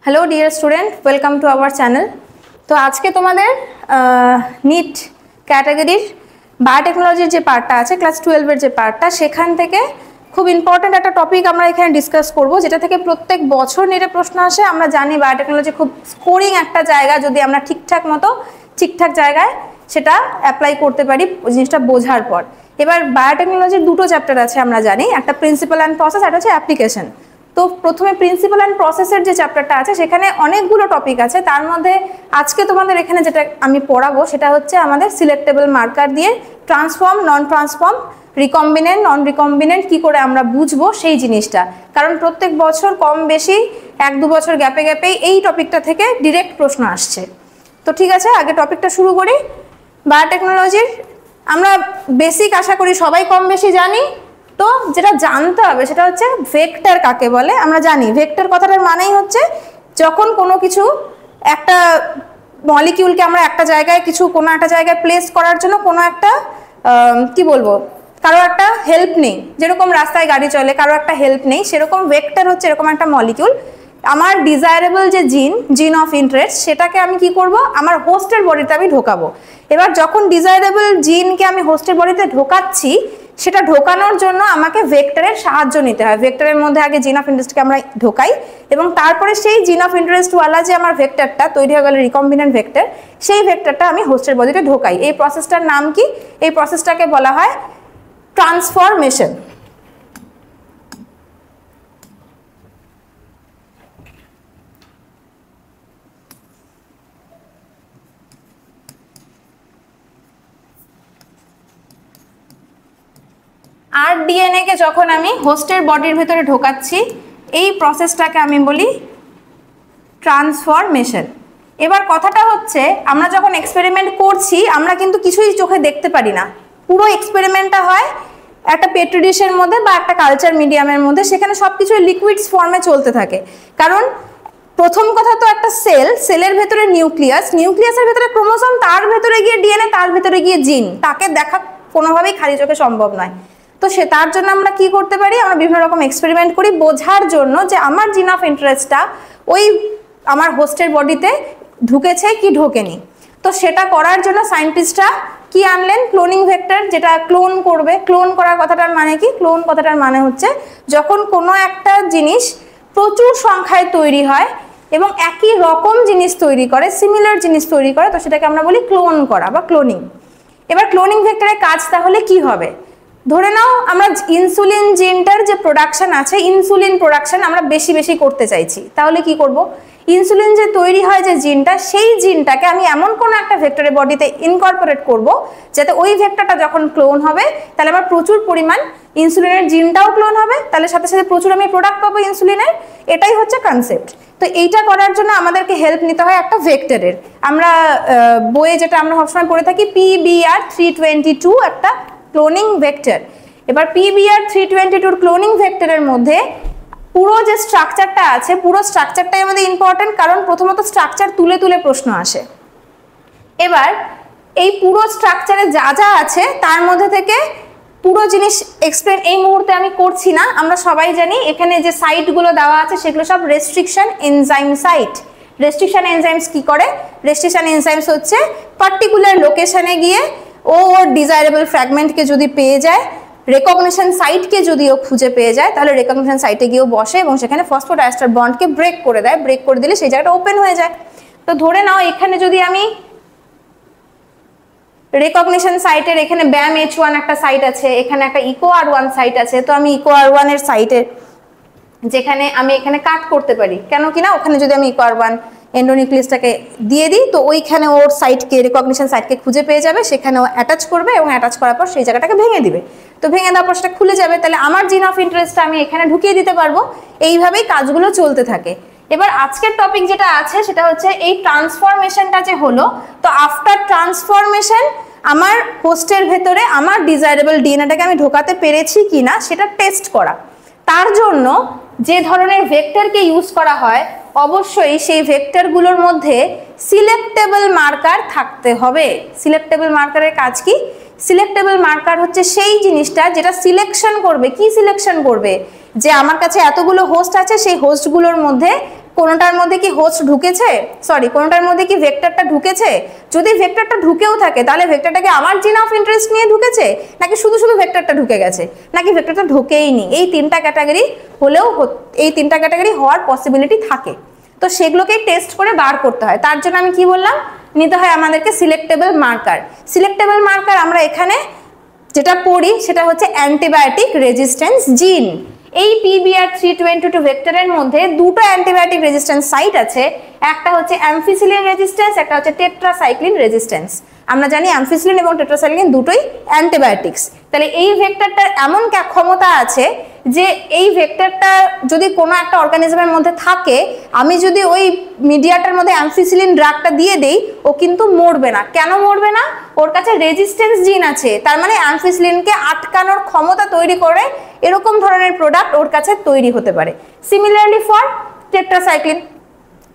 Hello dear student, welcome to our channel. तो आज के तुम्हारे नीट कैटेगरिर बायोटेक्नोलॉजिर जो पार्टटा आछे क्लास 12 जो पार्टटा सेखान थेके खूब इम्पोर्टेंट एक टपिक आमरा एखाने डिसकास करब, जेटा थेके प्रत्येक बछर नेटे प्रश्न आसे। आमरा जानी बायोटेक्नोलॉजी खूब स्कोरिंग एक जायगा, यदि आमरा ठीकठाक मतो ठीकठाक जायगाय सेटा अ্যাপ্লাই करते पारी जिनिसटा बोझार पर। एबार बायोटेक्नोलॉजिर दुटो चैप्टार आछे आमरा जानी, एकटा प्रिंसिपल एंड प्रसेस, आरेकटा हच्छे অ্যাপ্লিকেশন। तो प्रथमे प्रिंसिपल एंड प्रसेसर जो चैप्टारटा आछे सेखाने अनेकगुलो टपिक आछे, तार मध्य आज के तोमादेर एखाने जेटा आमी पढ़ाबो सेटा हच्छे आमादेर सिलेक्टेबल मार्कार दिए transform, non transform, recombinant, non recombinant की करे आमरा बुझबो सेई जिनिसटा। कारण प्रत्येक बछर कम बेशी एक दो बछर ग्यापे ग्यापे एई टपिकटा थेके डायरेक्ट प्रश्न आसछे। तो ठीक आछे, आगे टपिकटा शुरू करी। बायोटेक्नोलॉजिर आमरा बेसिक आशा करी सबाई कम बेशी जानी। तो যেটা জানতে হবে সেটা হচ্ছে ভেক্টর কাকে বলে। আমরা জানি ভেক্টর কথাটার মানেই হচ্ছে যখন কোনো কিছু একটা মলিকিউলকে আমরা একটা জায়গায় কিছু কোনো একটা জায়গায় প্লেস করার জন্য কোনো একটা কি বলবো কারো একটা হেল্প নেই, যেরকম রাস্তায় গাড়ি চলে কারো একটা হেল্প নেই, সেরকম ভেক্টর হচ্ছে এরকম একটা মলিকিউল। আমার ডিজায়ারেবল যে জিন অফ ইন্টারেস্ট সেটাকে আমি কি করব, আমার হোস্টের বডিতে আমি ঢোকাবো। এবার যখন ডিজায়ারেবল জিনকে আমি হোস্টের বডিতে ঢোকাচ্ছি সেটা ঢোকানোর জন্য আমাকে ভেক্টরের সাহায্য নিতে হয়। ভেক্টরের মধ্যে আগে জিন অফ ইন্টারেস্টকে আমরা ঢোকাই এবং তারপরে সেই জিন অফ ইন্টারেস্টওয়ালা যে আমার ভেক্টরটা তৈরি হয়ে গেল রিকম্বিনেন্ট ভেক্টর, সেই ভেক্টরটা আমি হোস্টের বডিতে ঢোকাই। এই প্রসেসটার নাম কি? এই প্রসেসটাকে বলা হয় ট্রান্সফরমেশন। आरडीएनए के যখন আমি হোস্টের বডির ভিতরে ঢোকাচ্ছি এই প্রসেসটাকে আমি বলি ট্রান্সফরমেশন। এবার কথাটা হচ্ছে আমরা যখন এক্সপেরিমেন্ট করছি আমরা কিন্তু কিছুই চোখে দেখতে পারি না। পুরো এক্সপেরিমেন্টটা হয় একটা পেট্রি ডিশের মধ্যে বা একটা কালচার মিডিয়ামের মধ্যে, সেখানে সবকিছু লিকুইডস ফর্মে চলতে থাকে। কারণ প্রথম কথা তো একটা সেলের ভেতরে নিউক্লিয়াস, নিউক্লিয়াসের ভেতরে ক্রোমোসোম, তার ভেতরে গিয়ে ডিএনএ, তার ভেতরে গিয়ে জিন, তাকে দেখা কোনোভাবেই খালি চোখে সম্ভব নয়। তো সে তার জন্য আমরা কি করতে পারি, আমরা বিভিন্ন রকম এক্সপেরিমেন্ট করি বোঝার জন্য যে আমার জিন অফ ইন্টারেস্টটা ওই আমার হোস্টের বডিতে ঢুকেছে কি ঢোকেনি। তো সেটা করার জন্য সায়েন্টিস্টরা কি আনলেন, ক্লোনিং ভেক্টর, যেটা ক্লোন করবে। ক্লোন করার কথাটার মানে কি? ক্লোন কথাটার মানে হচ্ছে যখন কোনো একটা জিনিস প্রচুর সংখ্যায় তৈরি হয় এবং একই রকম জিনিস তৈরি করে, সিমিলার জিনিস তৈরি করে, তো সেটাকে আমরা বলি ক্লোন করা বা ক্লোনিং। এবার ক্লোনিং ভেক্টরের কাজ তাহলে কি হবে? ধরে নাও আমরা ইনসুলিন জিনটার যে প্রোডাকশন আছে, ইনসুলিন প্রোডাকশন আমরা বেশি বেশি করতে চাইছি, তাহলে কি করব, ইনসুলিন যে তৈরি হয় যে জিনটা, সেই জিনটাকে আমি এমন কোনো একটা ভেক্টরের বডিতে ইনকর্পোরেট করব যাতে ওই ভেক্টরটা যখন ক্লোন হবে তাহলে আমার প্রচুর পরিমাণ ইনসুলিনের জিনটাও ক্লোন হবে, তাহলে সাথে সাথে প্রচুর আমি প্রোডাক্ট পাবো ইনসুলিনের। এটাই হচ্ছে কনসেপ্ট। তো এইটা করার জন্য আমাদেরকে হেল্প নিতে হয় একটা ভেক্টরের। আমরা বইয়ে যেটা আমরা সবসময় পড়ে থাকি PBr322 একটা ক্লোনিং ভেক্টর। এবার PBr322 ক্লোনিং ভেক্টরের মধ্যে পুরো যে স্ট্রাকচারটা আছে, পুরো স্ট্রাকচারটাই আমাদের ইম্পর্টেন্ট, কারণ প্রথমত স্ট্রাকচার তুলে তুলে প্রশ্ন আসে। এবার এই পুরো স্ট্রাকচারে যা যা আছে তার মধ্যে থেকে পুরো জিনিস এক্সপ্লেন এই মুহূর্তে আমি করছি না। আমরা সবাই জানি এখানে যে সাইটগুলো দেওয়া আছে সেগুলো সব restriction enzyme site. Restriction enzymes কি করে? রেস্ট্রিকশন এনজাইমস হচ্ছে পার্টিকুলার লোকেশনে গিয়ে ওর ডিজায়ারেবল ফ্র্যাগমেন্টকে যদি পেয়ে যায়, রেকগনিশন সাইটকে যদি ও খুঁজে পেয়ে যায়, তাহলে রেকগনিশন সাইটে গিয়েও বসে এবং সেখানে ফসফোডাইএস্টার বন্ডকে ব্রেক করে দেয়। ব্রেক করে দিলে সেই জায়গাটা ওপেন হয়ে যায়। তো ধরে নাও এখানে যদি আমি রেকগনিশন সাইটের এখানে BAM-H1 একটা সাইট আছে, এখানে একটা EcoR1 সাইট আছে, তো আমি EcoR1 এর সাইটে যেখানে আমি এখানে কাট করতে পারি, কেন কিনা ওখানে যদি আমি EcoR1 এন্ডোনিউক্লিয়াসটাকে দিয়ে দিই তো ওইখানে ওর সাইটকে রেকগনিশন সাইটকে খুঁজে পেয়ে যাবে, সেখানে ও অ্যাটাচ করবে এবং অ্যাটাচ করার পর সেই জায়গাটাকে ভেঙে দিবে। তো ভেঙে দেওয়ার পর সেটা খুলে যাবে, তাহলে আমার জিন অফ ইন্টারেস্টটা আমি এখানে ঢুকিয়ে দিতে পারবো। এইভাবেই কাজগুলো চলতে থাকে। এবার আজকের টপিক যেটা আছে সেটা হচ্ছে এই ট্রান্সফরমেশনটা যে হলো, তো আফটার ট্রান্সফরমেশন আমার হোস্টের ভেতরে আমার ডিজায়ারেবল ডিএনএটাকে আমি ঢোকাতে পেরেছি কিনা সেটা টেস্ট করা। তার জন্য যে ধরনের ভেক্টরকে ইউজ করা হয় অবশ্যই সেই ভেক্টরগুলোর মধ্যে সিলেক্টেবল মার্কার থাকতে হবে। সিলেক্টেবল মার্কারের কাজ কি? সিলেক্টেবল মার্কার হচ্ছে সেই জিনিসটা যেটা সিলেকশন করবে। কি সিলেকশন করবে? যে আমার কাছে এতগুলো হোস্ট আছে, সেই হোস্টগুলোর মধ্যে কোনটার মধ্যে কি হোস্ট ঢুকেছে, সরি কোনটার মধ্যে কি ভেক্টরটা ঢুকেছে। যদি ভেক্টরটা ঢুকেও থাকে তাহলে ভেক্টরটাকে আমার জিন অফ ইন্টারেস্ট নিয়ে ঢুকেছে, নাকি শুধু শুধু ভেক্টরটা ঢুকে গেছে, নাকি ভেক্টরটা ঢুকেইনি। এই তিনটা ক্যাটাগরি হলেও এই তিনটা ক্যাটাগরি হওয়ার পসিবিলিটি থাকে। তো সেগুলোকেই টেস্ট করে বার করতে হয়। তার জন্য আমি কি বললাম, নিতে হয় আমাদেরকে সিলেক্টেবল মার্কার। সিলেক্টেবল মার্কার আমরা এখানে যেটা পড়ি সেটা হচ্ছে অ্যান্টিবায়োটিক রেজিস্ট্যান্স জিন। এই PBr322 ভেক্টরের মধ্যে দুটো অ্যান্টিবায়োটিক রেজিস্ট্যান্স সাইট আছে, একটা হচ্ছে অ্যামফিসিলিন রেজিস্ট্যান্স, একটা হচ্ছে টেট্রাসাইক্লিন রেজিস্ট্যান্স। আমরা জানি অ্যামফিসিলিন এবং টেট্রাসাইক্লিন দুটোই অ্যান্টিবায়োটিক্স। তাহলে এই ভেক্টরটার এমন ক্ষমতা আছে যে এই ভেক্টরটা যদি কোনো একটা অর্গানিজমের মধ্যে থাকে, আমি যদি ওই মিডিয়াটার মধ্যে অ্যামফিসিলিন ড্রাগটা দিয়ে দেই, ও কিন্তু মরবে না। কেন মরবে না? ওর কাছে রেজিস্ট্যান্স জিন আছে, তার মানে অ্যামফিসিলিনকে আটকানোর ক্ষমতা তৈরি করে এরকম ধরনের প্রোডাক্ট ওর কাছে তৈরি হতে পারে। সিমিলারলি ফর টেট্রাসাইক্লিন,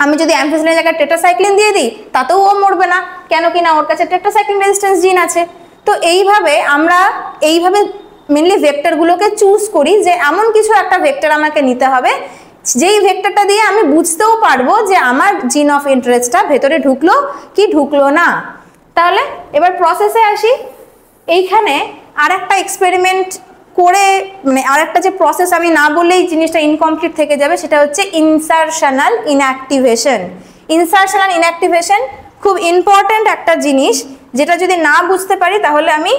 আমি যদি অ্যামফিসিলিনের জায়গায় টেট্রাসাইক্লিন দিয়ে দিই তাতেও ও মরবে না, কেন কি না ওর কাছে টেট্রাসাইক্লিন রেজিস্ট্যান্স জিন আছে। তো এইভাবে আমরা মেনলি ভেক্টরগুলোকে চুজ করি যে এমন কিছু একটা ভেক্টর আমাকে নিতে হবে যেই ভেক্টরটা দিয়ে আমি বুঝতেও পারবো যে আমার জিন অফ ইন্টারেস্টটা ভেতরে ঢুকলো কি ঢুকলো না। তাহলে এবার প্রসেসে আসি। এইখানে আরেকটা এক্সপেরিমেন্ট করে, মানে আরেকটা যে প্রসেস আমি না বললেই জিনিসটা ইনকমপ্লিট থেকে যাবে, সেটা হচ্ছে ইনসারশনাল ইনঅ্যাক্টিভেশন। ইনসারশনাল ইনঅ্যাক্টিভেশন খুব ইম্পর্টেন্ট একটা জিনিস, যেটা যদি না বুঝতে পারি তাহলে আমি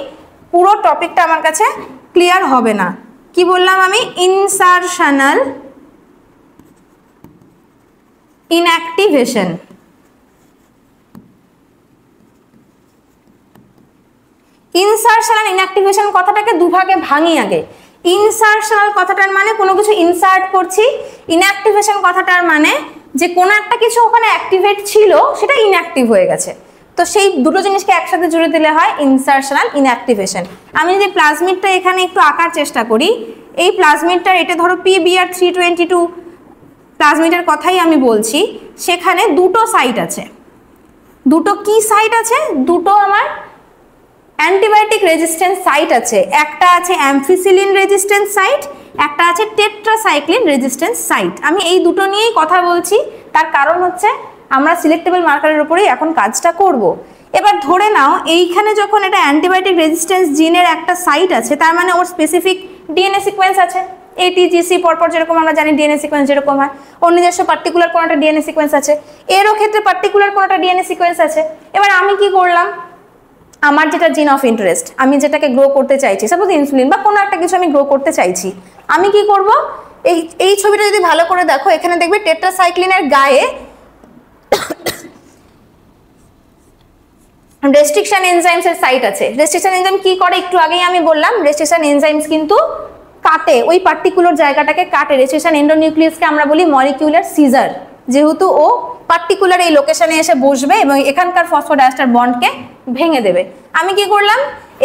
পুরো টপিকটা আমার কাছে ক্লিয়ার হবে না। কি বললাম আমি? ইনসারশনাল ইনঅ্যাক্টিভেশন। ইনসারশনাল ইনঅ্যাক্টিভেশন কথাটাকে দুভাগে ভাঙি আগে। ইনসারশনাল কথাটার মানে কোনো কিছু ইনসার্ট করছি, ইনঅ্যাক্টিভেশন কথাটার মানে যে কোনো একটা কিছু ওখানে অ্যাক্টিভেট ছিল সেটা ইনঅ্যাক্টিভ হয়ে গেছে। তো সেই দুটো জিনিসকে একসাথে জুড়ে দিলে হয় ইনসারশনাল ইনঅ্যাক্টিভেশন। আমি যদি প্লাজমিডটা এখানে একটু আঁকার চেষ্টা করি, এই প্লাজমিডটার, এটা ধরো PBr322 প্লাজমিডের কথাই আমি বলছি, সেখানে দুটো সাইট আছে। দুটো কি সাইট আছে? দুটো আমার অ্যান্টিবায়োটিক রেজিস্ট্যান্স সাইট আছে। একটা আছে অ্যামফিসিলিন রেজিস্ট্যান্স সাইট, একটা আছে টেট্রাসাইক্লিন রেজিস্ট্যান্স সাইট। আমি এই দুটো নিয়েই কথা বলছি, তার কারণ হচ্ছে আমরা সিলেক্টেবল মার্কারের উপরেই এখন কাজটা করব। এবার ধরে নাও এইখানে যখন এটা অ্যান্টিবায়োটিক রেজিস্ট্যান্স জিনের একটা সাইট আছে, তার মানে ওর স্পেসিফিক ডিএনএ সিকোয়েন্স আছে। ATGC পরপর যেরকম আমরা জানি ডিএনএ সিকোয়েন্স যেরকম হয়, ওর নিজস্ব পার্টিকুলার কোনো একটা ডিএনএ সিকোয়েন্স আছে, এরও ক্ষেত্রে পার্টিকুলার কোনো একটা ডিএনএ সিকোয়েন্স আছে। এবার আমি কি করলাম, আমার যেটা জিন অফ ইন্টারেস্ট, আমি যেটাকে গ্রো করতে চাইছি, সাপোজ ইনসুলিন বা কোনো একটা কিছু আমি গ্রো করতে চাইছি, আমি কি করব, এই ছবিটা যদি ভালো করে দেখো, এখানে দেখবে টেট্রাসাইক্লিনের গায়ে রেস্ট্রিকশন এনজাইমস এর সাইট আছে। রেস্ট্রিকশন এনজাইম কি করে একটু আগেই আমি বললাম, রেস্ট্রিকশন এনজাইমস কিন্তু কাটে, ওই পার্টিকুলার জায়গাটাকে কাটে। রেস্ট্রিকশন এন্ডোনিউক্লিয়াসকে আমরা বলি মলিকিউলার সিজার, যেহেতু ও পার্টিকুলার এই লোকেশনে এসে বসবে এবং এখানকার ফসফোডাইএস্টার বন্ডকে ভেঙে দেবে। আমি কি করলাম,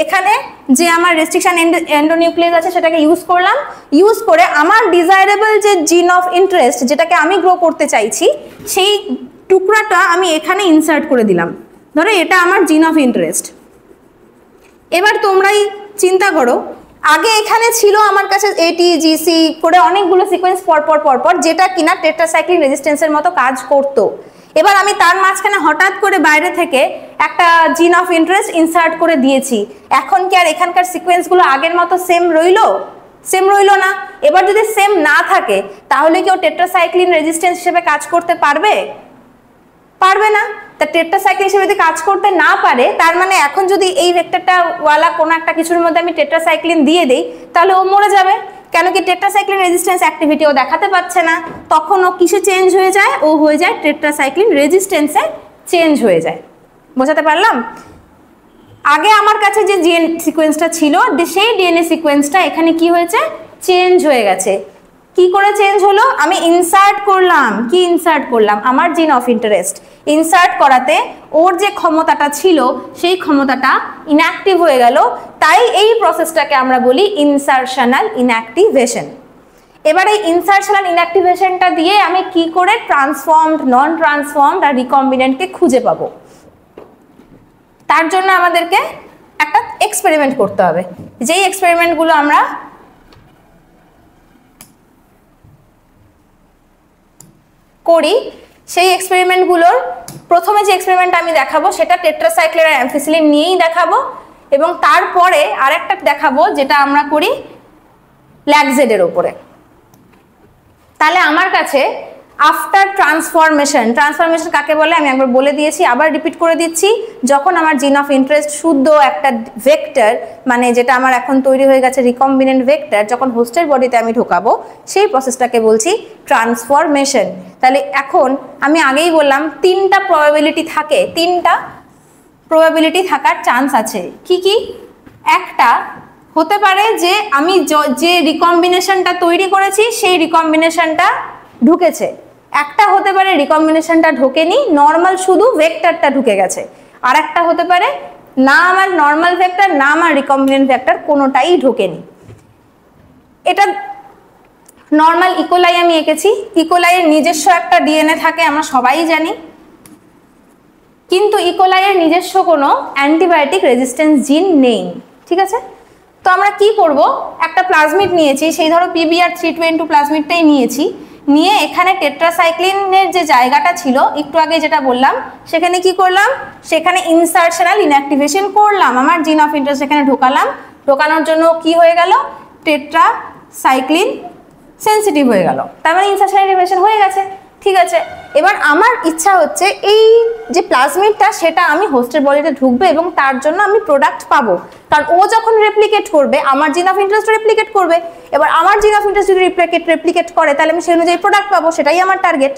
এখানে যে আমার রেস্ট্রিকশন এন্ডোনিউক্লিয়াস আছে সেটাকে ইউজ করলাম, ইউজ করে আমার ডিজায়ারেবল যে জিন অফ ইন্টারেস্ট যেটাকে আমি গ্রো করতে চাইছি সেই টুকরাটা আমি এখানে ইনসার্ট করে দিলাম। ধরো এটা আমার জিন অফ ইন্টারেস্ট। এবার তোমরাই চিন্তা করো, আগে এখানে ছিল আমার কাছে ATGC করে অনেকগুলো সিকোয়েন্স পরপর যেটা কিনা টেট্রাসাইক্লিন রেজিস্ট্যান্সের মতো কাজ করতো। এবার আমি তার মাঝখানে হঠাৎ করে বাইরে থেকে একটা জিন অফ ইন্টারেস্ট ইনসার্ট করে দিয়েছি। এখন কি আর এখানকার সিকোয়েন্সগুলো আগের মতো সেম রইলো? সেম রইলো না। এবার যদি সেম না থাকে তাহলে কি ও টেট্রাসাইক্লিন রেজিস্ট্যান্স হিসেবে কাজ করতে পারবে? পারবে না। তা টেট্রাসাইক্লিন হিসেবে যদি কাজ করতে না পারে, তার মানে এখন যদি এই ভেক্টরটা ওয়ালা কোনো একটা কিছুর মধ্যে আমি টেট্রাসাইক্লিন দিয়ে দেই তাহলে ও মরে যাবে। কেন কি টেট্রাসাইক্লিন রেজিস্ট্যান্স অ্যাক্টিভিটি ও দেখাতে পাচ্ছে না। তখন ও কিসে চেঞ্জ হয়ে যায়? ও হয়ে যায় টেট্রাসাইক্লিন রেজিস্ট্যান্সে চেঞ্জ হয়ে যায়। বোঝাতে পারলাম? আগে আমার কাছে যে ডিএনএ সিকোয়েন্সটা ছিল, সেই ডিএনএ সিকোয়েন্সটা এখানে কি হয়েছে? চেঞ্জ হয়ে গেছে। কি করে চেঞ্জ হলো? আমি ইনসার্ট করলাম। কি ইনসার্ট করলাম? আমার জিন অফ ইন্টারেস্ট ইনসার্ট করাতে ওর যে ক্ষমতাটা ছিল সেই ক্ষমতাটা ইনঅ্যাক্টিভ হয়ে গেল। তাই এই প্রসেসটাকে আমরা বলি ইনসারশনাল ইনঅ্যাক্টিভেশন। এবার এই ইনসারশনাল ইনঅ্যাক্টিভেশনটা দিয়ে আমি কি করে ট্রান্সফর্মড, নন ট্রান্সফর্মড আর রিকম্বিনেন্টকে খুঁজে পাবো? তার জন্য আমাদেরকে একটা এক্সপেরিমেন্ট করতে হবে। যেই এক্সপেরিমেন্টগুলো আমরা করি সেই এক্সপেরিমেন্টগুলোর প্রথমে যে এক্সপেরিমেন্টটা আমি দেখাবো সেটা টেট্রাসাইক্লিন আর অ্যামফিসিলিন নিয়েই দেখাবো, এবং তারপরে আরেকটা দেখাবো যেটা আমরা করি ল্যাকজেডের ওপরে। তাহলে আমার কাছে আফটার ট্রান্সফরমেশন কাকে বলে আমি একবার বলে দিয়েছি, আবার রিপিট করে দিচ্ছি। যখন আমার জিন অফ ইন্টারেস্ট শুদ্ধ একটা ভেক্টর, মানে যেটা আমার এখন তৈরি হয়ে গেছে রিকম্বিনেন্ট ভেক্টর, যখন হোস্টের বডিতে আমি ঢোকাবো সেই প্রসেসটাকে বলছি ট্রান্সফরমেশন। তাহলে এখন আমি আগেই বললাম 3টা প্রবাবিলিটি থাকে, 3টা প্রবাবিলিটি থাকার চান্স আছে। কি কি? একটা হতে পারে যে আমি যে রিকম্বিনেশনটা তৈরি করেছি সেই রিকম্বিনেশনটা ঢুকেছে, একটা হতে পারে রিকম্বিনেশনটা ঢোকেনি, নর্মাল শুধু ভেক্টরটা ঢুকে গেছে, আর একটা হতে পারে না আমার নর্মাল ভেক্টর না আমার রিকম্বিনেন্ট ভেক্টর কোনোটাই ঢোকেনি। এটা নর্মাল ইকোলাই আমি এঁকেছি। ইকোলাইয়ের নিজস্ব একটা ডিএনএ থাকে আমরা সবাই জানি, কিন্তু ইকোলাইয়ের নিজস্ব কোনো অ্যান্টিবায়োটিক রেজিস্ট্যান্স জিন নেই, ঠিক আছে? তো আমরা কি করব, একটা প্লাজমিড নিয়েছি, সেই ধরো PBr322 প্লাজমিডটাই নিয়েছি, নিয়ে এখানে টেট্রাসাইক্লিনের যে জায়গাটা ছিল একটু আগে যেটা বললাম সেখানে কি করলাম, সেখানে ইনসারশনাল ইনঅ্যাক্টিভেশন করলাম, আমার জিন অফ ইন্টারেস্ট এখানে ঢোকালাম, ঢোকানোর জন্য কি হয়ে গেল, টেট্রাসাইক্লিন সেন্সিটিভ হয়ে গেল, তার মানে ইনসারশনাল ইনঅ্যাক্টিভেশন হয়ে গেছে, ঠিক আছে? এবার আমার ইচ্ছা হচ্ছে এই যে প্লাজমিডটা সেটা আমি হোস্টের বডিতে ঢুকবে এবং তার জন্য আমি প্রোডাক্ট পাবো, কারণ ও যখন রেপ্লিকেট করবে আমার জিন অফ ইন্টারেস্ট রেপ্লিকেট করবে, এবার আমার জিন অফ ইন্টারেস্ট যদি রেপ্লিকেট করে তাহলে আমি সেই অনুযায়ী প্রোডাক্ট পাবো, সেটাই আমার টার্গেট।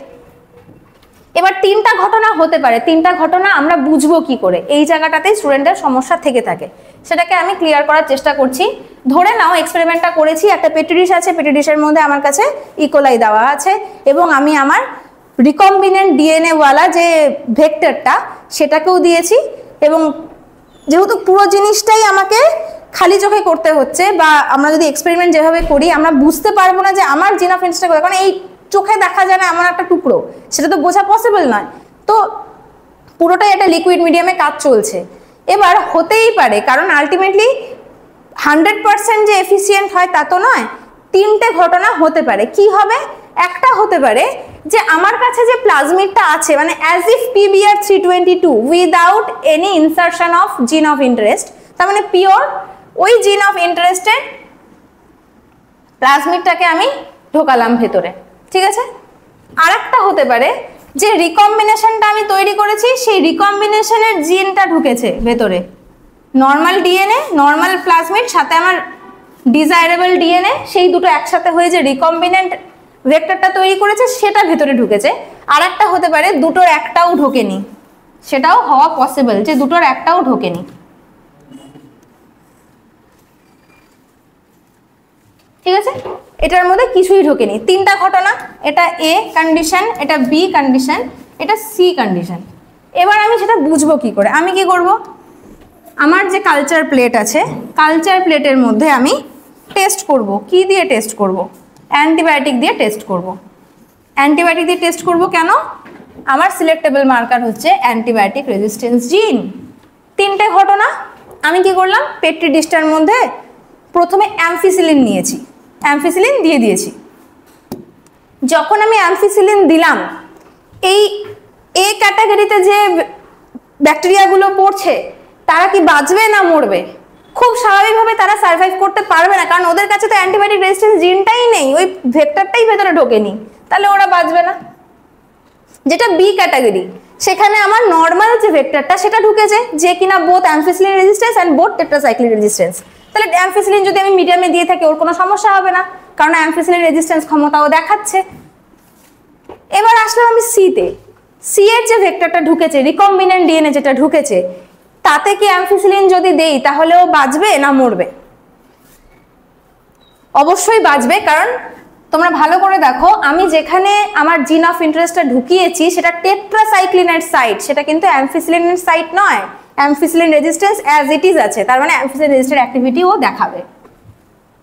এবার 3টা ঘটনা হতে পারে, 3টা ঘটনা আমরা বুঝবো কি করে, এই জায়গাটাতেই স্টুডেন্টের সমস্যা থেকে থাকে, সেটাকে আমি ক্লিয়ার করার চেষ্টা করছি। ধরে নাও এক্সপেরিমেন্টটা করেছি, একটা পেট্রি ডিশ আছে, পেট্রি ডিশের মধ্যে আমার কাছে ইকোলাই দেওয়া আছে এবং আমি আমার রিকম্বিনেন্ট ডিএনএ ওয়ালা যে ভেক্টরটা সেটাকেও দিয়েছি, এবং যেহেতু পুরো জিনিসটাই আমাকে খালি চোখে করতে হচ্ছে, বা আমরা যদি এক্সপেরিমেন্ট যেভাবে করি আমরা বুঝতে পারবো না যে আমার জিন অফ ইন্টারেস্ট কোথায়, কারণ এই চোখে দেখা যায় না এমন একটা টুকরো, সেটা তো বোঝা পসিবল নয়, তো পুরোটাই একটা লিকুইড মিডিয়ামে কাজ চলছে। এবার হতেই পারে, কারণ আলটিমেটলি 100% যে এফিসিয়েন্ট হয় তা তো নয়, 3টে ঘটনা হতে পারে। কি হবে? একটা হতে পারে যে আমার কাছে যে প্লাজমিডটা আছে, মানে as if PBr322 without any insertion of জিন অফ ইন্টারেস্ট, তার মানে পিওর ওই জিন অফ ইন্টারেস্টের প্লাজমিডটাকে আমি ঢোকালাম ভেতরে, ঠিক আছে? আর একটা হতে পারে যে রিকম্বিনেশনটা আমি তৈরি করেছি সেই রিকম্বিনেশনের জিনটা ঢুকেছে ভেতরে, নর্মাল ডিএনএ নর্মাল প্লাজমিড সাথে আমার ডিজায়ারেবল ডিএনএ, সেই দুটো একসাথে হয়ে যে রিকম্বিনেন্ট ভেক্টরটা তৈরি করেছে সেটা ভেতরে ঢুকেছে। আর একটা হতে পারে দুটোর একটাও ঢোকেনি, সেটাও হওয়া পসিবল যে দুটোর একটাও ঢোকেনি, ঠিক আছে? এটার মধ্যে কিছুই ঢোকেনি, 3টা ঘটনা, এটা A কন্ডিশন, এটা B কন্ডিশন, এটা C কন্ডিশন। এবার আমি সেটা বুঝবো কি করে? আমি কি করব, আমার যে কালচার প্লেট আছে কালচার প্লেটের মধ্যে আমি টেস্ট করব। কি দিয়ে টেস্ট করব? অ্যান্টিবায়োটিক দিয়ে টেস্ট করব। অ্যান্টিবায়োটিক দিয়ে টেস্ট করব কেন? আমার সিলেক্টেবল মার্কার হচ্ছে অ্যান্টিবায়োটিক রেজিস্ট্যান্স জিন। 3টে ঘটনা। আমি কি করলাম, পেট্রি ডিশটার মধ্যে প্রথমে অ্যামফিসিলিন নিয়েছি, অ্যামফিসিলিন দিয়ে দিয়েছি। যখন আমি অ্যামফিসিলিন দিলাম, এই A ক্যাটাগরিতে যে ব্যাকটেরিয়াগুলো পড়ছে তারা কি বাঁচবে না মরবে? খুব স্বাভাবিকভাবে তারা সার্ভাইভ করতে পারবে না, কারণ ওদের কাছে তো অ্যান্টিবায়োটিক রেজিস্ট্যান্স জিনটাই নেই, ওই ভেক্টরটাই ভেতরে ঢোকেনি, তাহলে ওরা বাঁচবে না। যেটা B ক্যাটাগরি, সেখানে আমার নর্মাল যে ভেক্টরটা সেটা ঢুকেছে, যে কিনা both ampicillin resistance and both tetracycline resistance, তাহলে অ্যামফিসিলিন যদি আমি মিডিয়ামে দিয়ে থাকি ওর কোনো সমস্যা হবে না, কারণ অ্যামফিসিলিন রেজিস্ট্যান্স ক্ষমতাও দেখাচ্ছে। এবার আসলাম আমি সিতে। সি এর যে ভেক্টরটা ঢুকেছে, রিকম্বিনেন্ট ডিএনএ যেটা ঢুকেছে, তাতে কি অ্যামফিসিলিন যদি দেই তাহলে ও বাঁচবে না মরবে? অবশ্যই বাঁচবে, কারণ তোমরা ভালো করে দেখো আমি যেখানে আমার জিন অফ ইন্টারেস্টটা ঢুকিয়েছি সেটা টেট্রাসাইক্লিনের সাইট, সেটা কিন্তু অ্যামফিসিলিনের সাইট নয়। অ্যামফিসিলিন রেজিস্ট্যান্স অ্যাজ ইট ইজ আছে, তার মানে অ্যামফিসিলিন রেজিস্ট্যান্স অ্যাক্টিভিটি ও দেখাবে।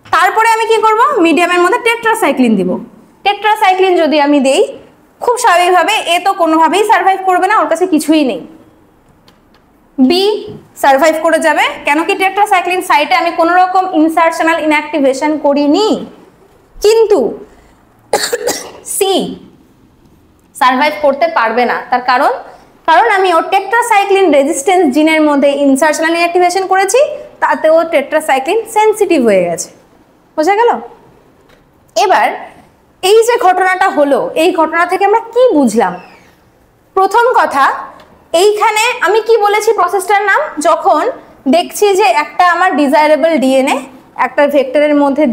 তারপরে আমি কি করব, মিডিয়ামের মধ্যে টেট্রাসাইক্লিন দিব। টেট্রাসাইক্লিন যদি আমি দেই, খুব স্বাভাবিকভাবে এ তো কোনোভাবেই সার্ভাইভ করবে না, ওর কাছে কিছুই নেই। বি সার্ভাইভ করে যাবে, কেন কি টেট্রাসাইক্লিন সাইটে আমি কোনো রকম ইনসারশনাল ইনঅ্যাক্টিভেশন করিনি। কিন্তু সার্ভাইভ করতে পারবে না। তার কারণ আমি ওর টেট্রাসাইক্লিন রেজিস্ট্যান্স জিনের মধ্যে ইনসার্শনাল ইনঅ্যাক্টিভেশন করেছি, তাতে ও টেট্রাসাইক্লিন সেন্সিটিভ হয়ে গেছে। বোঝা গেল? এবার এই যে ঘটনাটা হলো, এই ঘটনা থেকে আমরা কি বুঝলাম? প্রথম কথা, এইখানে আমি কি বলেছি প্রসেসটার নাম? যখন দেখছি যে একটা আমার ডিজায়ারেবল ডিএনএ একটা ভেক্টরের মধ্যে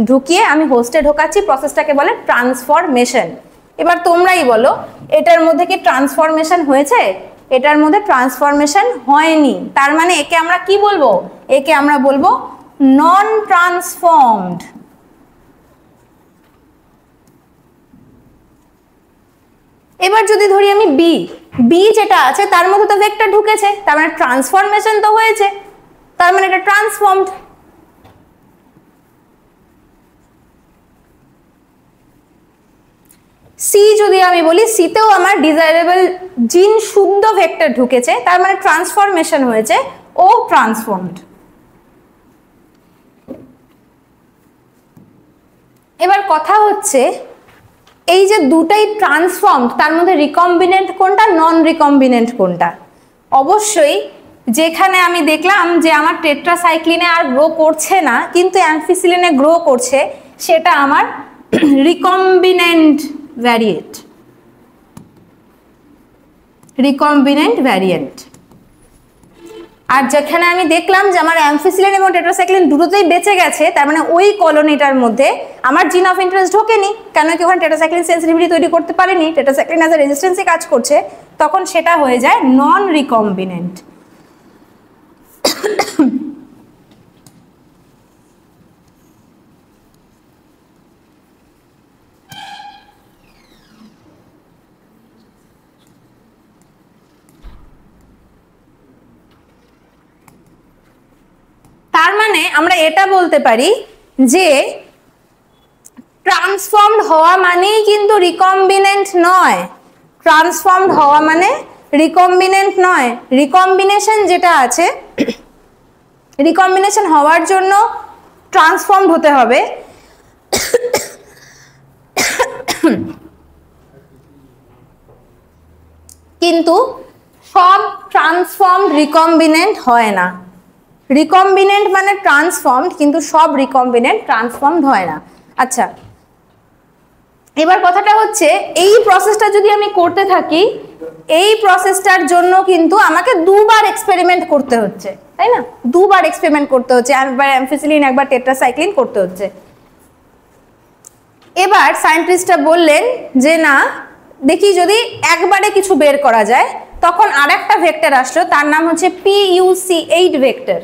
ঢুকিয়ে আমি হোস্টে ঢোকাচ্ছি, প্রসেসটাকে বলে ট্রান্সফরমেশন। এবার তোমরাই বলো, এটার মধ্যে কি ট্রান্সফরমেশন হয়েছে? এটার মধ্যে ট্রান্সফরমেশন হয়নি। তার মানে একে আমরা কি বলবো? একে আমরা বলবো নন ট্রান্সফর্মড। এবার যদি ধরি আমি বি যেটা আছে তার মধ্যে তো ভেক্টর ঢুকেছে, তার মানে ট্রান্সফরমেশন তো হয়েছে, তার মানে এটা ট্রান্সফর্মড। সি যদি আমি বলি, সিতেও আমার ডিজায়ারেবল জিন শুদ্ধ ভেক্টর ঢুকেছে, তার মানে ট্রান্সফরমেশন হয়েছে, ও ট্রান্সফর্মড। এবার কথা হচ্ছে, এই যে দুটাই ট্রান্সফর্মড, তার মধ্যে রিকম্বিনেন্ট কোনটা, নন রিকম্বিনেন্ট কোনটা? অবশ্যই যেখানে আমি দেখলাম যে আমার টেট্রাসাইক্লিনে আর গ্রো করছে না কিন্তু অ্যাম্ফিসিলিনে গ্রো করছে, সেটা আমার রিকম্বিনেন্ট ভ্যারিয়েন্ট। Recombinant variant. আর যেখানে আমি দেখলাম যে আমার অ্যাম্ফিসিলিন এবং টেট্রাসাইক্লিন দুটোতেই বেঁচে গেছে, তার মানে ওই কলোনিটার মধ্যে আমার জিন অফ ইন্টারেস্ট ঢোকেনি, কেন কি ওখানে টেট্রাসাইক্লিন সেন্সিটিভিটি তৈরি করতে পারেনি, টেট্রাসাইক্লিন অ্যাজ এ রেজিস্ট্যান্সে কাজ করছে, তখন সেটা হয়ে যায় নন রিকম্বিনেন্ট। তার মানে আমরা এটা বলতে পারি যে ট্রান্সফর্মড হওয়া মানেই কিন্তু রিকম্বিনেন্ট নয়। ট্রান্সফর্মড হওয়া মানে রিকম্বিনেন্ট নয়। রিকম্বিনেশন যেটা আছে, রিকম্বিনেশন হওয়ার জন্য ট্রান্সফর্মড হতে হবে, কিন্তু সব ট্রান্সফর্মড রিকম্বিনেন্ট হয় না। রিকম্বিনেন্ট মানে ট্রান্সফর্মড, কিন্তু সব রিকম্বিনেন্ট ট্রান্সফর্মড হয় না। আচ্ছা, এবার কথাটা হচ্ছে, এই প্রসেসটা যদি আমি করতে থাকি, এই প্রসেসটার জন্য কিন্তু আমাকে দুবার এক্সপেরিমেন্ট করতে হচ্ছে, তাই না? দুবার এক্সপেরিমেন্ট করতে হচ্ছে, একবার অ্যাম্ফিসিলিন একবার টেট্রাসাইক্লিন করতে হচ্ছে। এবার সায়েন্টিস্টরা বললেন যে না, দেখি যদি একবারে কিছু বের করা যায়, তখন আরেকটা ভেক্টর আসলো, তার নাম হচ্ছে PUC8 ভেক্টর।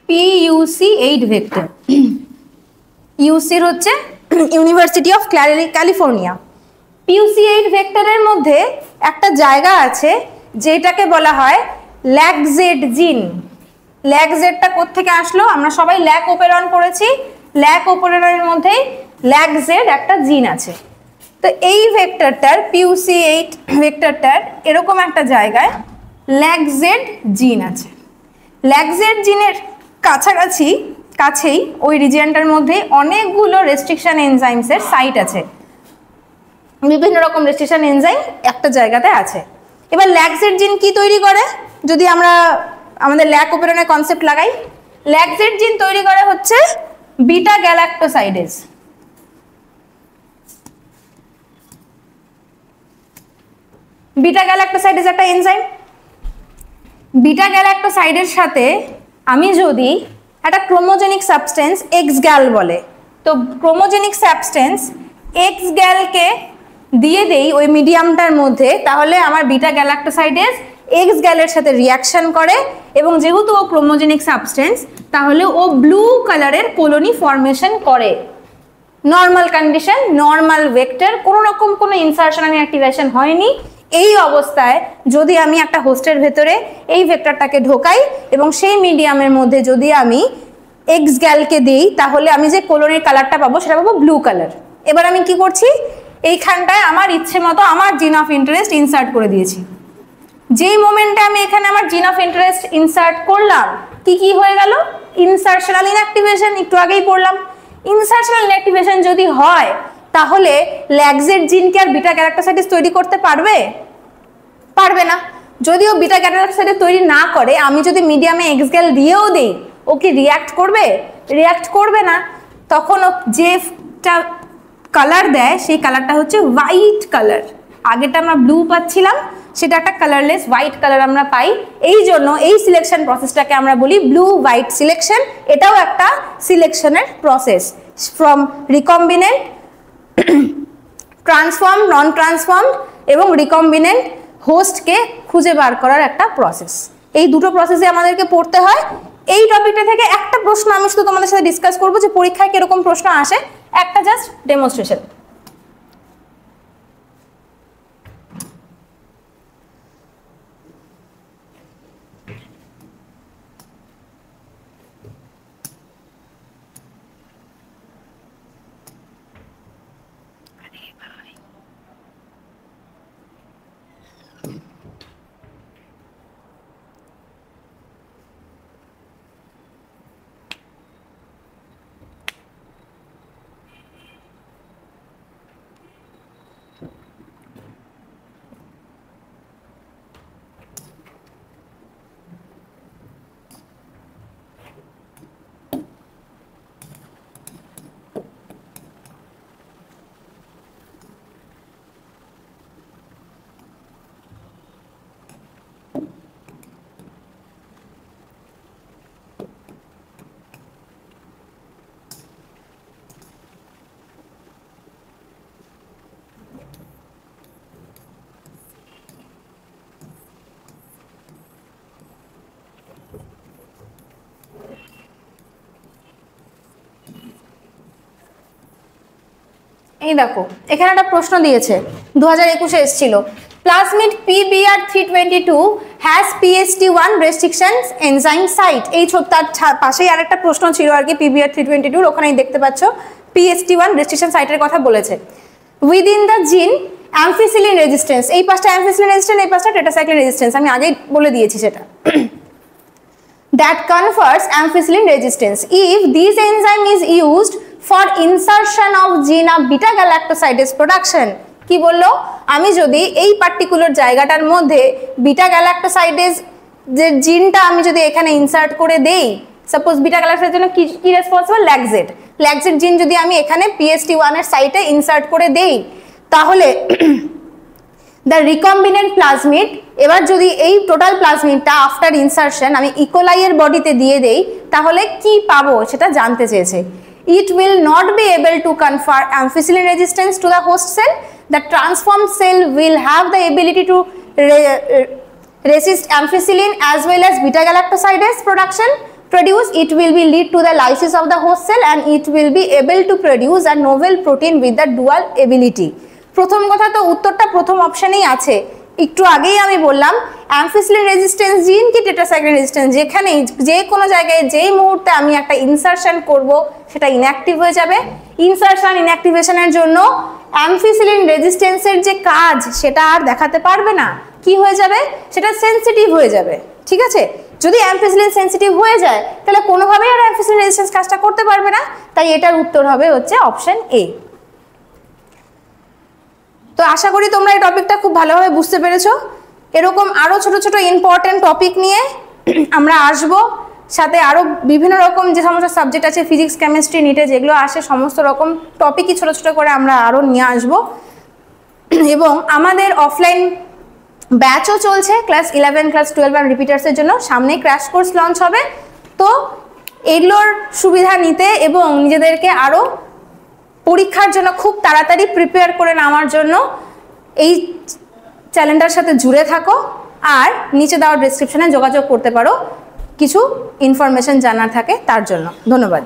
PUC8 vector. ইউসির হচ্ছে ইউনিভার্সিটি অফ ক্যালিফোর্নিয়া। PUC8 ভেক্টরের মধ্যে একটা জায়গা আছে যেটাকে বলা হয় ল্যাকজেড জিন। ল্যাকজেডটা কোত্থেকে আসলো? আমরা সবাই ল্যাক ওপেরন পড়েছি, ল্যাক ওপেরনের মধ্যেই ল্যাকজেড একটা জিন আছে। তো এই ভেক্টরটার, PUC8 ভেক্টরটার এরকম একটা জায়গায় ল্যাকজেড জিন আছে। ল্যাকজেড জিনের কাছেই ওই রিজিয়নটার মধ্যে অনেকগুলো রেস্ট্রিকশন এনজাইমসের সাইট আছে, বিভিন্ন রকম রেস্ট্রিকশন এনজাইম একটা জায়গাতে আছে। এবার ল্যাকজেড জিন কি তৈরি করে? যদি আমরা আমাদের ল্যাক ওপেরনের কনসেপ্ট লাগাই, ল্যাকজেড জিন তৈরি করে হচ্ছে বিটা গ্যালাক্টোসাইডেজ। বিটা গ্যালাক্টোসাইডেজ একটা এনজাইম। বিটা গ্যালাক্টোসাইডের সাথে আমি যদি একটা ক্রোমোজেনিক সাবস্টেন্স এক্স গ্যাল বলে, তো ক্রোমোজেনিক সাবস্টেন্স এক্স গ্যালকে দিয়ে দেই ওই মিডিয়ামটার মধ্যে, তাহলে আমার বিটা গ্যালাক্টোসাইডেজ এক্স গ্যালের সাথে রিয়াকশন করে, এবং যেহেতু ও ক্রোমোজেনিক সাবস্টেন্স, তাহলে ও ব্লু কালারের কলোনি ফর্মেশন করে। নর্মাল কন্ডিশন, নর্মাল ভেক্টর, কোনো রকম কোনো ইনসারশন অ্যাক্টিভেশন হয়নি। এই অবস্থায় যদি আমি একটা হোস্টের ভেতরে এই ভেক্টরটাকে ঢোকাই এবং সেই মিডিয়ামের মধ্যে যদি আমি এক্স গ্যালকে দিই, তাহলে আমি যে কলোনির কালারটা পাবো সেটা পাবো ব্লু কালার। এবার আমি কি করছি, এইখানটায় আমার ইচ্ছে মতো আমার জিন অফ ইন্টারেস্ট ইনসার্ট করে দিয়েছি। যেই মোমেন্টে আমি এখানে আমার জিন অফ ইন্টারেস্ট ইনসার্ট করলাম, কি হয়ে গেল, ইনসার্শনাল ইনঅ্যাক্টিভেশন, একটু আগেই পড়লাম। ইনসার্শনাল ইনঅ্যাক্টিভেশন যদি হয় তাহলে ল্যাক্সেট জিনকে আর বিটা গ্যালাক্টোসাইটেস তৈরি করতে পারবে? পারবে না। যদিও বিটা গ্যালাক্টোসাইটেস তৈরি না করে, আমি যদি মিডিয়ামে এক্সগেল দিয়েও দেই, ও কি রিঅ্যাক্ট করবে? রিঅ্যাক্ট করবে না। তখন ও যেটা কালার দেয় সেই কালারটা হচ্ছে হোয়াইট কালার। আগেটা আমরা ব্লু পাচ্ছিলাম, সেটা একটা কালারলেস হোয়াইট কালার আমরা পাই। এই জন্য এই সিলেকশন প্রসেসটাকে আমরা বলি ব্লু হোয়াইট সিলেকশন। এটাও একটা সিলেকশনের process from recombinant, transform, non transform এবং রিকম্বিনেন্ট হোস্টকে খুঁজে বার করার একটা প্রসেস। এই দুটো প্রসেসে আমাদেরকে পড়তে হয়। এই টপিকটা থেকে একটা প্রশ্ন আমি শুধু তোমাদের সাথে ডিসকাস করবো যে পরীক্ষায় কিরকম প্রশ্ন আসে, একটা জাস্ট ডেমনস্ট্রেশন। এই দেখো এখানে একটা প্রশ্ন দিয়েছে, 2021-এ এসেছিল। Plasmid PBr322 has PST1 restrictions enzyme site. এই তার পাশেই আরেকটা প্রশ্ন ছিল আর কি PBr322, ওখানেই দেখতে পাচ্ছ PST1 রেস্ট্রিকশন সাইটের কথা বলেছে। উইদিন দ্য জিন অ্যাম্ফিসিলিন রেজিস্ট্যান্স, এই পাশটা অ্যাম্ফিসিলিন রেজিস্ট্যান্স, এই পাশটা টেট্রাসাইক্লিন রেজিস্ট্যান্স, আমি আগেই বলে দিয়েছি সেটা। That confers ampicillin resistance if this enzyme is used for insertion of gene of beta galactosidase production। কি বললো, আমি যদি এই পার্টিকুলার জায়গাটার মধ্যে বিটা গ্যালাক্টোসাইডেজ যে জিনটা আমি যদি এখানে ইনসার্ট করে দেই, সাপোজ বিটা গ্যালাক্টোসাইডের জন্য কি রেসপন্সিবল, ল্যাক্সেট জিন যদি আমি এখানে PST1 এর সাইটে ইনসার্ট করে দেই, তাহলে দ্য রিকম্বিনেন্ট প্লাজমিড, এবার যদি এই টোটাল প্লাজমিডটা আফটার ইনসারশন আমি ইকোলাই এর বডিতে দিয়ে দেই, তাহলে কি পাবো সেটা জানতে চেয়েছে। It will not be able to confer ampicillin resistance to the host cell. The transform cell will have the ability to resist ampicillin as well as beta galactosidase production produce. It will be lead to the lysis of the host cell and it will be able to produce a novel protein with the dual ability। প্রথম কথা তো উত্তরটা প্রথম অপশনেই আছে, একটু আগেই আমি বললাম অ্যাম্ফিসিলিন রেজিস্ট্যান্স জিন কি টেট্রাসাইক্লিন রেজিস্ট্যান্স, যেখানে যে কোনো জায়গায় যেই মুহূর্তে আমি একটা ইনসারশন করব সেটা ইনঅ্যাক্টিভ হয়ে যাবে। ইনসারশন ইনঅ্যাক্টিভেশনের জন্য অ্যাম্ফিসিলিন রেজিস্ট্যান্সের যে কাজ সেটা আর দেখাতে পারবে না, কি হয়ে যাবে, সেটা সেন্সিটিভ হয়ে যাবে। ঠিক আছে, যদি অ্যাম্ফিসিলিন সেন্সিটিভ হয়ে যায় তাহলে কোনোভাবেই আর অ্যাম্ফিসিলিন রেজিস্ট্যান্স কাজটা করতে পারবে না, তাই এটার উত্তর হবে হচ্ছে অপশন এ। তো আশা করি তোমরা এই টপিকটা খুব ভালোভাবে বুঝতে পেরেছো। এরকম আরও ছোট ছোট ইম্পর্টেন্ট টপিক নিয়ে আমরা আসবো, সাথে আরও বিভিন্ন রকম যে সমস্ত সাবজেক্ট আছে ফিজিক্স কেমিস্ট্রি নিটে যেগুলো আসে সমস্ত রকম টপিকই ছোট ছোট করে আমরা আরও নিয়ে আসবো। এবং আমাদের অফলাইন ব্যাচও চলছে ক্লাস 11 ক্লাস 12 আর রিপিটার্সের জন্য, সামনে ক্র্যাশ কোর্স লঞ্চ হবে। তো এগুলোর সুবিধা নিতে এবং নিজেদেরকে আরও পরীক্ষার জন্য খুব তাড়াতাড়ি প্রিপেয়ার করে নেওয়ার জন্য এই চ্যানেলটার সাথে জুড়ে থাকো, আর নিচে দেওয়া ডেসক্রিপশনে যোগাযোগ করতে পারো কিছু ইনফরমেশন জানার থাকে তার জন্য। ধন্যবাদ।